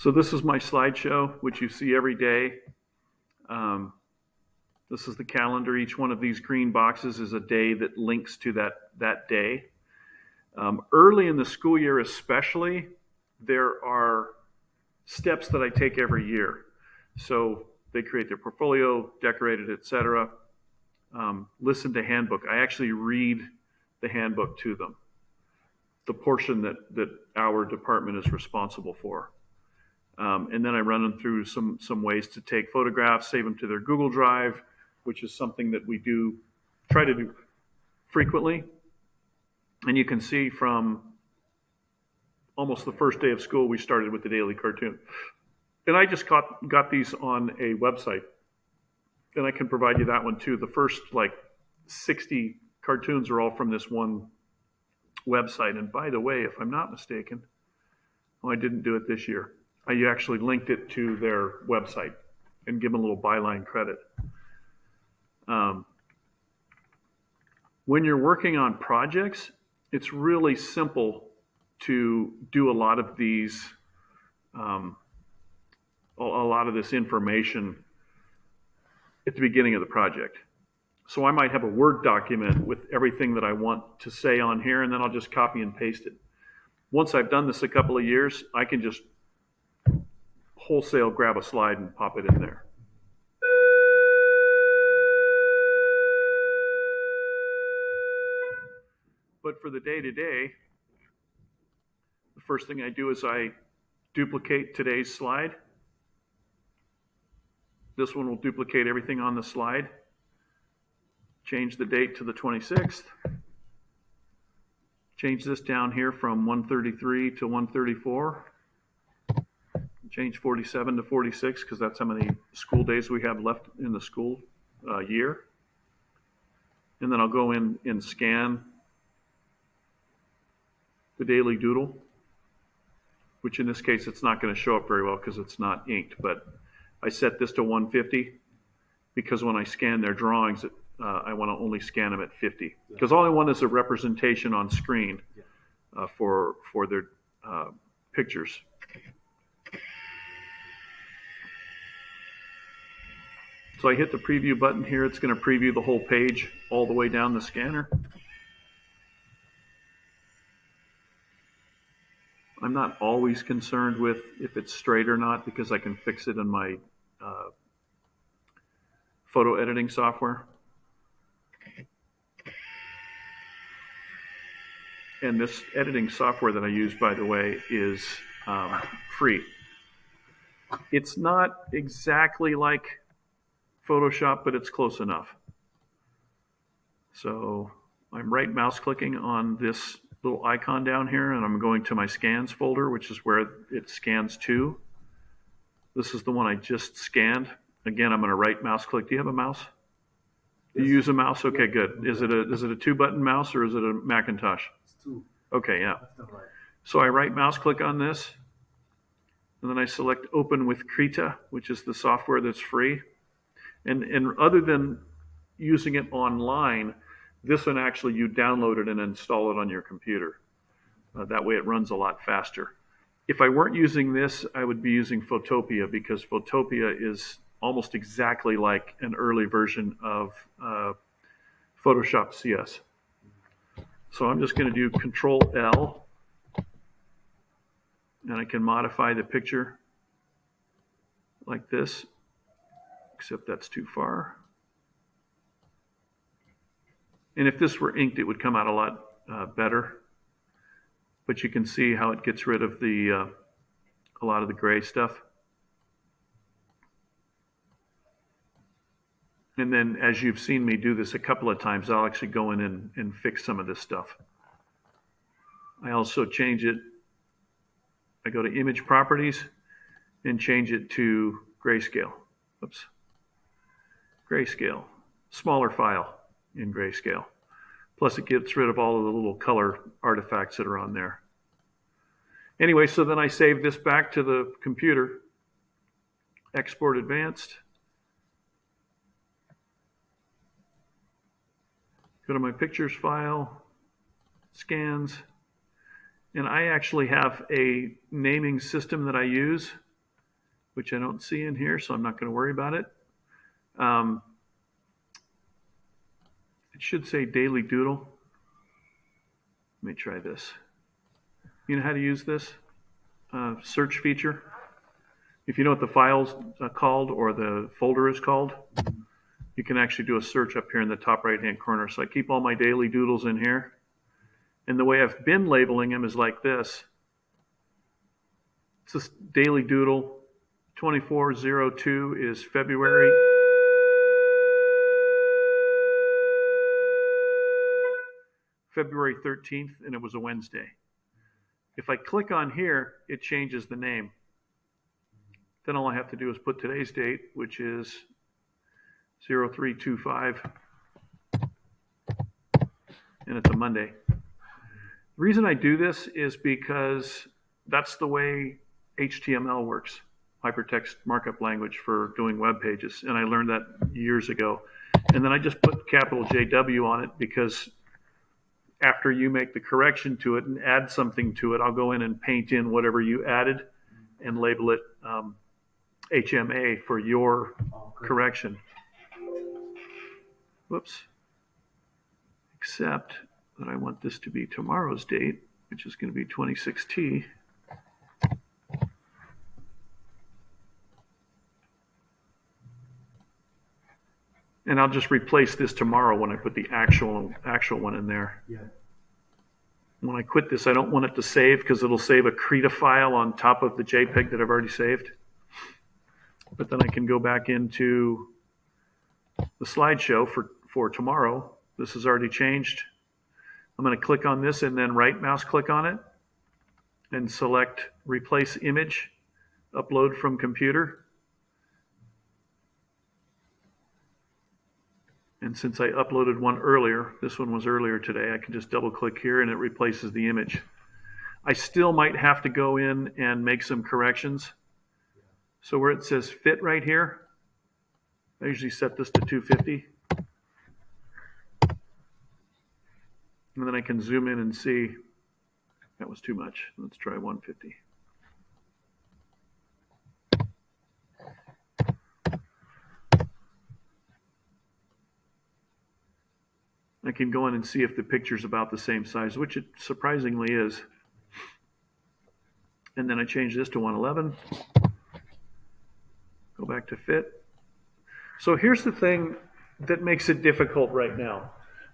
So this is my slideshow, which you see every day. This is the calendar. Each one of these green boxes is a day that links to that day. Early in the school year especially, there are steps that I take every year. So they create their portfolio, decorate it, etc. Listen to handbook. I actually read the handbook to them, the portion that our department is responsible for. And then I run them through some ways to take photographs, save them to their Google Drive, which is something that we try to do frequently. And you can see from almost the first day of school, we started with the daily cartoon. And I just got these on a website, and I can provide you that one too. The first 60 cartoons are all from this one website. And by the way, if I'm not mistaken, I didn't do it this year. I actually linked it to their website and give them a little byline credit. When you're working on projects, it's really simple to do a lot of these, a lot of this information at the beginning of the project. So I might have a Word document with everything that I want to say on here, and then I'll just copy and paste it. Once I've done this a couple of years, I can just wholesale grab a slide and pop it in there. But for the day-to-day, the first thing I do is I duplicate today's slide. This one will duplicate everything on the slide. Change the date to the 26th. Change this down here from 133 to 134. Change 47 to 46 because that's how many school days we have left in the school year. And then I'll go in and scan the daily doodle, which in this case it's not going to show up very well because it's not inked, but I set this to 150 because when I scan their drawings, I want to only scan them at 50 because all I want is a representation on screen for their pictures. So I hit the preview button here. It's going to preview the whole page all the way down the scanner. I'm not always concerned with if it's straight or not because I can fix it in my photo editing software. And this editing software that I use, by the way, is free. It's not exactly like Photoshop, but it's close enough. So I'm right mouse clicking on this little icon down here, and I'm going to my scans folder, which is where it scans to. This is the one I just scanned. Again, I'm going to right mouse click. Do you have a mouse? Do you use a mouse? Okay, good. Is it a 2-button mouse or is it a Macintosh? It's 2. Okay, yeah. Right. So I right mouse click on this, and then I select Open with Krita, which is the software that's free. And other than using it online, this one actually you download it and install it on your computer. That way it runs a lot faster. If I weren't using this, I would be using Photopea because Photopea is almost exactly like an early version of Photoshop CS. So I'm just going to do Control L, and I can modify the picture like this, except that's too far. And if this were inked, it would come out a lot better. But you can see how it gets rid of a lot of the gray stuff. And then as you've seen me do this a couple of times, I'll actually go in and fix some of this stuff. I also change it. I go to Image Properties and change it to grayscale. Oops. Grayscale. Smaller file in grayscale. Plus it gets rid of all of the little color artifacts that are on there. Anyway, so then I save this back to the computer. Export Advanced. Go to my pictures file, scans, and I actually have a naming system that I use which I don't see in here, so I'm not going to worry about it. It should say daily doodle. Let me try this. You know how to use this search feature? If you know what the file's called or the folder is called, you can actually do a search up here in the top right-hand corner. So I keep all my daily doodles in here. And the way I've been labeling them is like this. It's this daily doodle. 2402 is February. February 13th, and it was a Wednesday. If I click on here, it changes the name. Then all I have to do is put today's date, which is 0325, and it's a Monday. The reason I do this is because that's the way HTML works, hypertext markup language for doing web pages, and I learned that years ago. And then I just put capital JW on it because after you make the correction to it and add something to it, I'll go in and paint in whatever you added and label it HMA for your correction. Whoops. Except that I want this to be tomorrow's date, which is going to be 26T. And I'll just replace this tomorrow when I put the actual one in there. Yeah. When I quit this, I don't want it to save because it'll save a CRETA file on top of the JPEG that I've already saved. But then I can go back into the slideshow for tomorrow. This is already changed. I'm going to click on this and then right mouse click on it and select replace image, upload from computer. And since I uploaded one earlier, this one was earlier today, I can just double click here and it replaces the image. I still might have to go in and make some corrections. So where it says fit right here, I usually set this to 250. And then I can zoom in and see that was too much. Let's try 150. I can go in and see if the picture's about the same size, which it surprisingly is. And then I change this to 111. Go back to fit. So here's the thing that makes it difficult right now.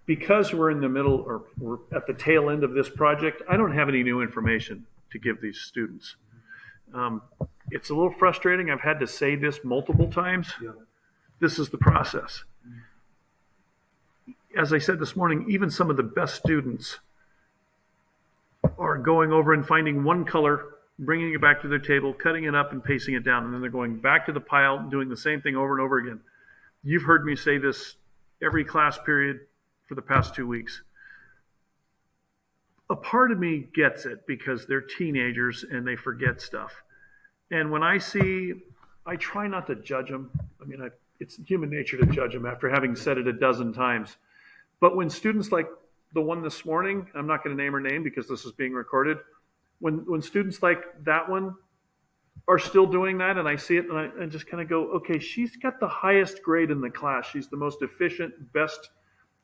Because we're in the middle or we're at the tail end of this project, I don't have any new information to give these students. It's a little frustrating. I've had to say this multiple times. Yeah. This is the process. As I said this morning, even some of the best students are going over and finding one color, bringing it back to their table, cutting it up and pasting it down, and then they're going back to the pile and doing the same thing over and over again. You've heard me say this every class period for the past 2 weeks. A part of me gets it because they're teenagers and they forget stuff. And when I try not to judge them. I mean, it's human nature to judge them after having said it a dozen times. But when students like the one this morning, I'm not going to name her name because this is being recorded. When students like that one are still doing that and I see it and I just kind of go, okay, she's got the highest grade in the class. She's the most efficient, best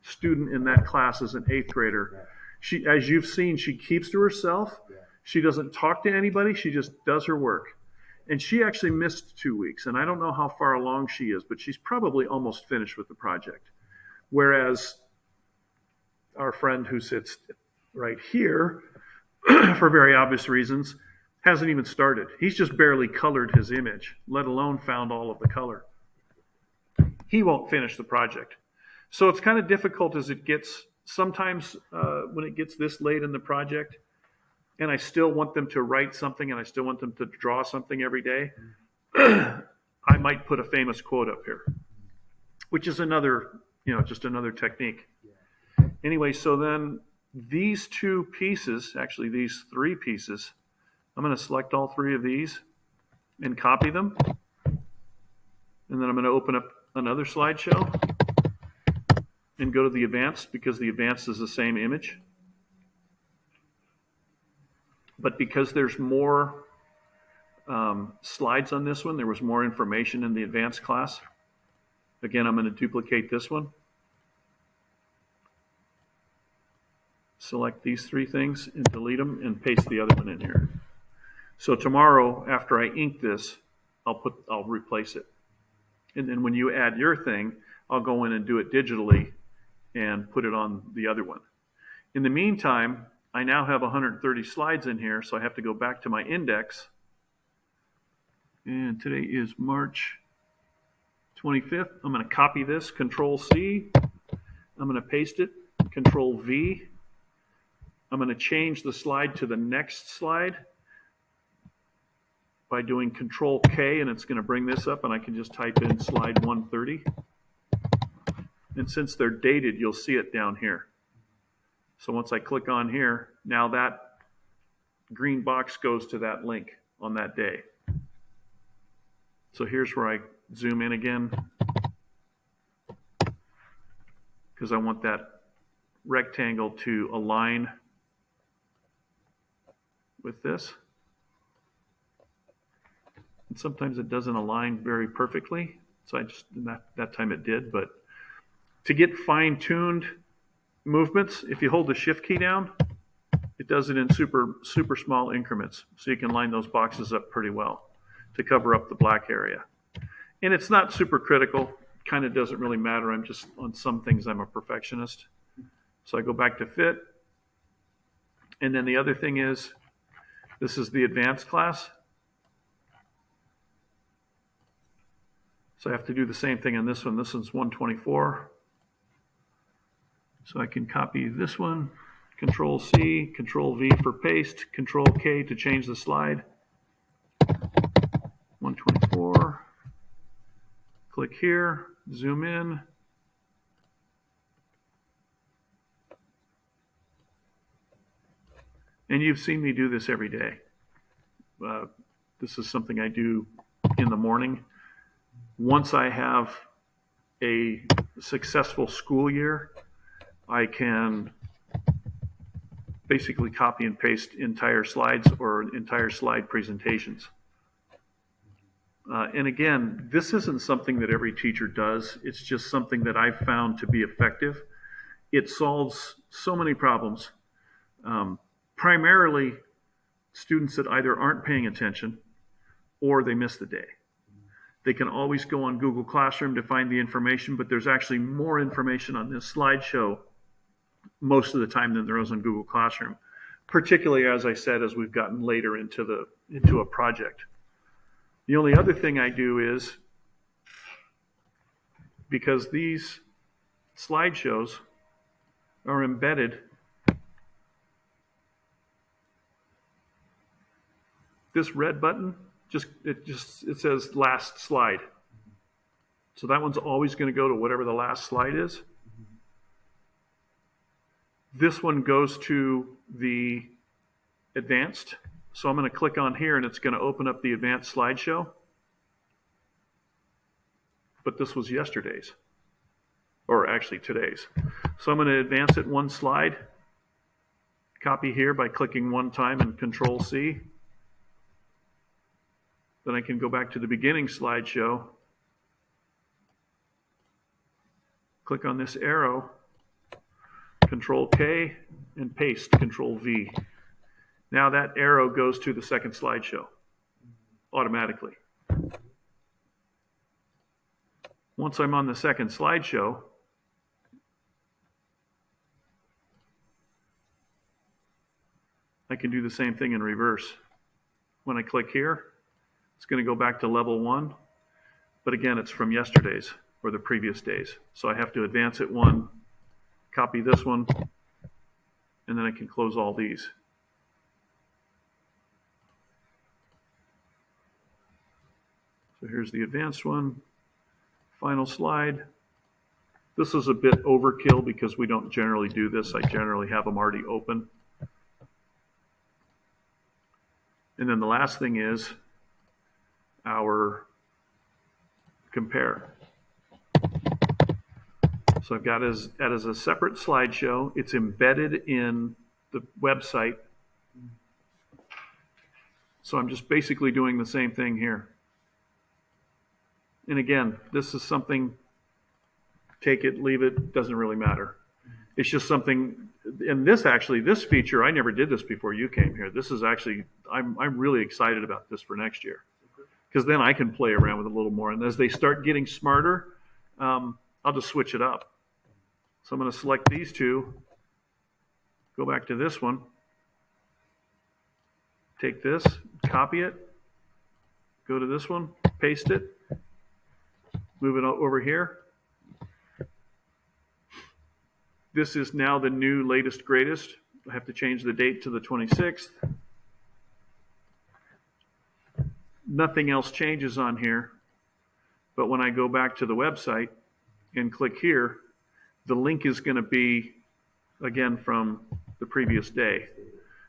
student in that class as an 8th grader. She, as you've seen, she keeps to herself. She doesn't talk to anybody. She just does her work. And she actually missed 2 weeks. And I don't know how far along she is, but she's probably almost finished with the project. Whereas our friend who sits right here, for very obvious reasons, hasn't even started. He's just barely colored his image, let alone found all of the color. He won't finish the project. So it's kind of difficult as it gets, sometimes when it gets this late in the project, and I still want them to write something and I still want them to draw something every day, I might put a famous quote up here, which is another, just another technique. Anyway, so then these 2 pieces, actually these 3 pieces, I'm going to select all 3 of these and copy them. And then I'm going to open up another slideshow and go to the advanced because the advanced is the same image. But because there's more slides on this one. There was more information in the advanced class. Again, I'm going to duplicate this one. Select these three things and delete them and paste the other one in here. So tomorrow, after I ink this, I'll replace it. And then when you add your thing, I'll go in and do it digitally and put it on the other one. In the meantime, I now have 130 slides in here, so I have to go back to my index. And today is March 25th. I'm going to copy this, Control C. I'm going to paste it, Control V. I'm going to change the slide to the next slide by doing Control K, and it's going to bring this up, and I can just type in slide 130. And since they're dated, you'll see it down here. So once I click on here, now that green box goes to that link on that day. So here's where I zoom in again, because I want that rectangle to align with this. And sometimes it doesn't align very perfectly. So I just, that time it did. But to get fine-tuned movements, if you hold the shift key down, it does it in super small increments. So you can line those boxes up pretty well to cover up the black area. And it's not super critical. Kind of doesn't really matter. I'm just, on some things, I'm a perfectionist. So I go back to fit. And then the other thing is, this is the advanced class. So I have to do the same thing on this one. This one's 124. So I can copy this one, Control C, Control V for paste, Control K to change the slide. 124. Click here, zoom in. And you've seen me do this every day. This is something I do in the morning. Once I have a successful school year, I can basically copy and paste entire slides or entire slide presentations. And again, this isn't something that every teacher does. It's just something that I've found to be effective. It solves so many problems. Primarily, students that either aren't paying attention or they miss the day. They can always go on Google Classroom to find the information, but there's actually more information on this slideshow most of the time than there is on Google Classroom, particularly, as I said, as we've gotten later into a project. The only other thing I do is, because these slideshows are embedded, this red button, it says last slide. So that one's always going to go to whatever the last slide is. This one goes to the advanced. So I'm going to click on here and it's going to open up the advanced slideshow. But this was yesterday's, or actually today's. So I'm going to advance it one slide. Copy here by clicking one time and Control C. Then I can go back to the beginning slideshow, click on this arrow, Control K, and paste, Control V. Now that arrow goes to the second slideshow automatically. Once I'm on the second slideshow, I can do the same thing in reverse. When I click here, it's going to go back to level 1, but again, it's from yesterday's or the previous days. So I have to advance it one, copy this one, and then I can close all these. So here's the advanced one, final slide. This is a bit overkill because we don't generally do this. I generally have them already open. And then the last thing is our compare. So I've got it as a separate slideshow. It's embedded in the website. So I'm just basically doing the same thing here. And again, this is something, take it, leave it, doesn't really matter. It's just something, and this feature, I never did this before you came here. This is actually, I'm really excited about this for next year. Because then I can play around with it a little more. And as they start getting smarter, I'll just switch it up. So I'm going to select these two, go back to this one, take this, copy it, go to this one, paste it, move it over here. This is now the new latest greatest. I have to change the date to the 26th. Nothing else changes on here. But when I go back to the website and click here, the link is going to be, again, from the previous day.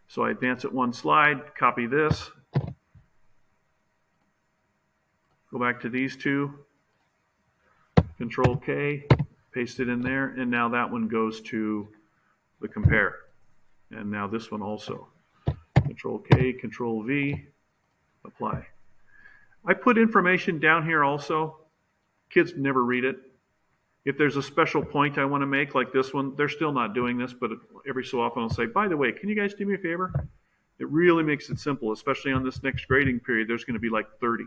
So I advance it one slide, copy this, go back to these two, Control K, paste it in there, and now that one goes to the compare. And now this one also. Control K, Control V, apply. I put information down here also. Kids never read it. If there's a special point I want to make, like this one, they're still not doing this, but every so often I'll say, by the way, can you guys do me a favor? It really makes it simple, especially on this next grading period. There's going to be like 30.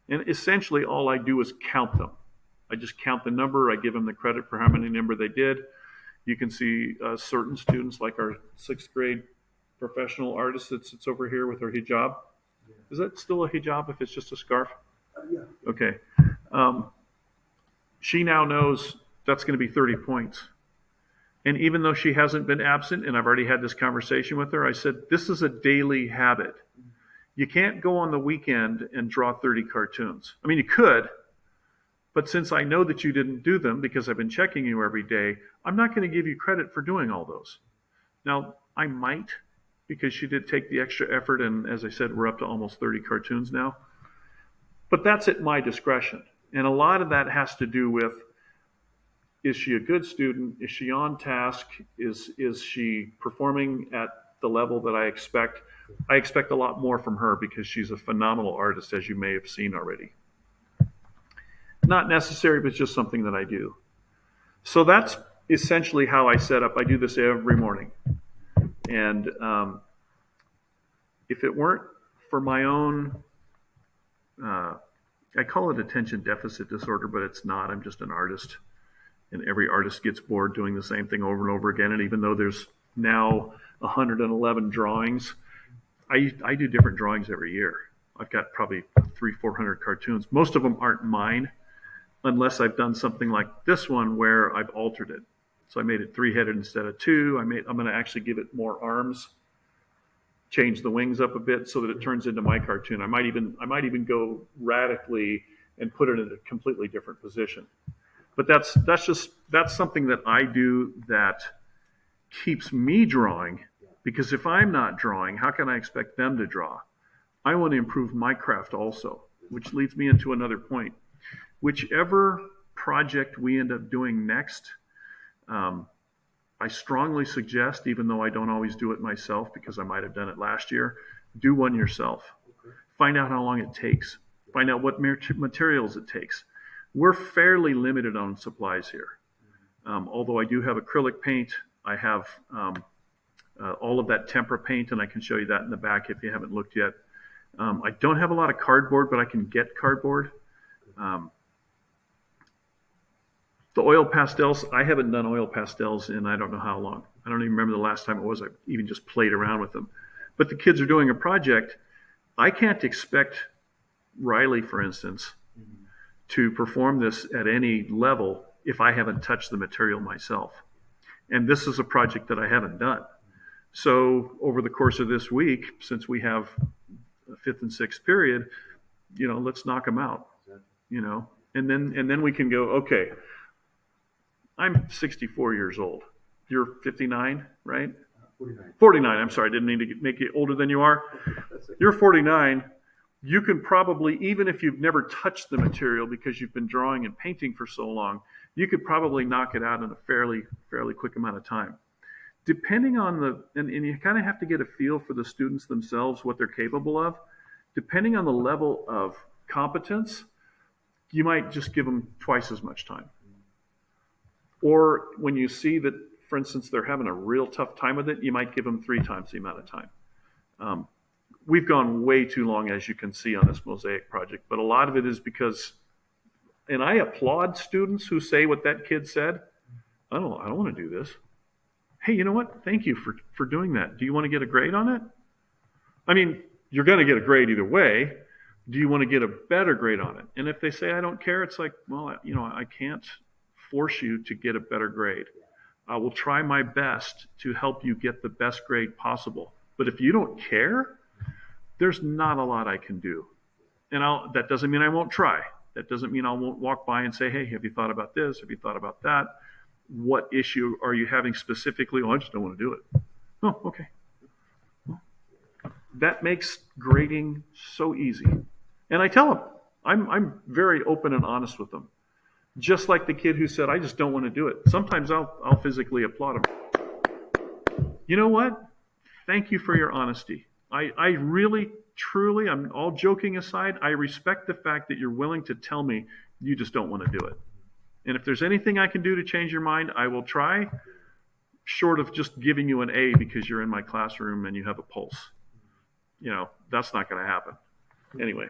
And essentially all I do is count them. I just count the number. I give them the credit for how many number they did. You can see certain students, like our 6th grade professional artist that sits over here with her hijab. Is that still a hijab if it's just a scarf? Yeah. Okay. She now knows that's going to be 30 points. And even though she hasn't been absent, and I've already had this conversation with her, I said, this is a daily habit. You can't go on the weekend and draw 30 cartoons. I mean, you could, but since I know that you didn't do them because I've been checking you every day, I'm not going to give you credit for doing all those. Now, I might, because she did take the extra effort, and as I said, we're up to almost 30 cartoons now. But that's at my discretion. And a lot of that has to do with, is she a good student? Is she on task? Is she performing at the level that I expect? I expect a lot more from her because she's a phenomenal artist, as you may have seen already. Not necessary, but it's just something that I do. So that's essentially how I set up. I do this every morning. And if it weren't for my own, I call it attention deficit disorder, but it's not. I'm just an artist. And every artist gets bored doing the same thing over and over again. And even though there's now 111 drawings, I do different drawings every year. I've got probably 300-400 cartoons. Most of them aren't mine, unless I've done something like this one where I've altered it. So I made it 3-headed instead of 2. I'm going to actually give it more arms, change the wings up a bit so that it turns into my cartoon. I might even go radically and put it in a completely different position. But that's something that I do that keeps me drawing, because if I'm not drawing, how can I expect them to draw? I want to improve my craft also, which leads me into another point. Whichever project we end up doing next, I strongly suggest, even though I don't always do it myself because I might have done it last year, do one yourself. Okay. Find out how long it takes. Find out what materials it takes. We're fairly limited on supplies here. Although I do have acrylic paint, I have all of that tempera paint, and I can show you that in the back if you haven't looked yet. I don't have a lot of cardboard, but I can get cardboard. The oil pastels, I haven't done oil pastels in I don't know how long. I don't even remember the last time it was. I even just played around with them. But the kids are doing a project. I can't expect Riley, for instance, to perform this at any level if I haven't touched the material myself. And this is a project that I haven't done. So over the course of this week, since we have a 5th and 6th period, let's knock them out, and then we can go, okay, I'm 64 years old. You're 59, right? 49. 49, I'm sorry. I didn't mean to make you older than you are. You're 49. You can probably, even if you've never touched the material because you've been drawing and painting for so long, you could probably knock it out in a fairly quick amount of time. depending on and you kind of have to get a feel for the students themselves, what they're capable of. Depending on the level of competence, you might just give them twice as much time. Or when you see that, for instance, they're having a real tough time with it, you might give them 3 times the amount of time. We've gone way too long, as you can see on this Mosaic project, but a lot of it is because, and I applaud students who say what that kid said. I don't want to do this. Hey, you know what? Thank you for doing that. Do you want to get a grade on it? I mean, you're going to get a grade either way. Do you want to get a better grade on it? And if they say, I don't care, it's like, well, I can't force you to get a better grade. I will try my best to help you get the best grade possible. But if you don't care, there's not a lot I can do. And that doesn't mean I won't try. That doesn't mean I won't walk by and say, hey, have you thought about this? Have you thought about that? What issue are you having specifically? Oh, I just don't want to do it. Oh, okay. Well, that makes grading so easy. And I tell them, I'm very open and honest with them. Just like the kid who said, I just don't want to do it. Sometimes I'll physically applaud him. You know what? Thank you for your honesty. I really, truly, I'm all joking aside, I respect the fact that you're willing to tell me you just don't want to do it. And if there's anything I can do to change your mind, I will try, short of just giving you an A because you're in my classroom and you have a pulse. That's not going to happen. Anyway.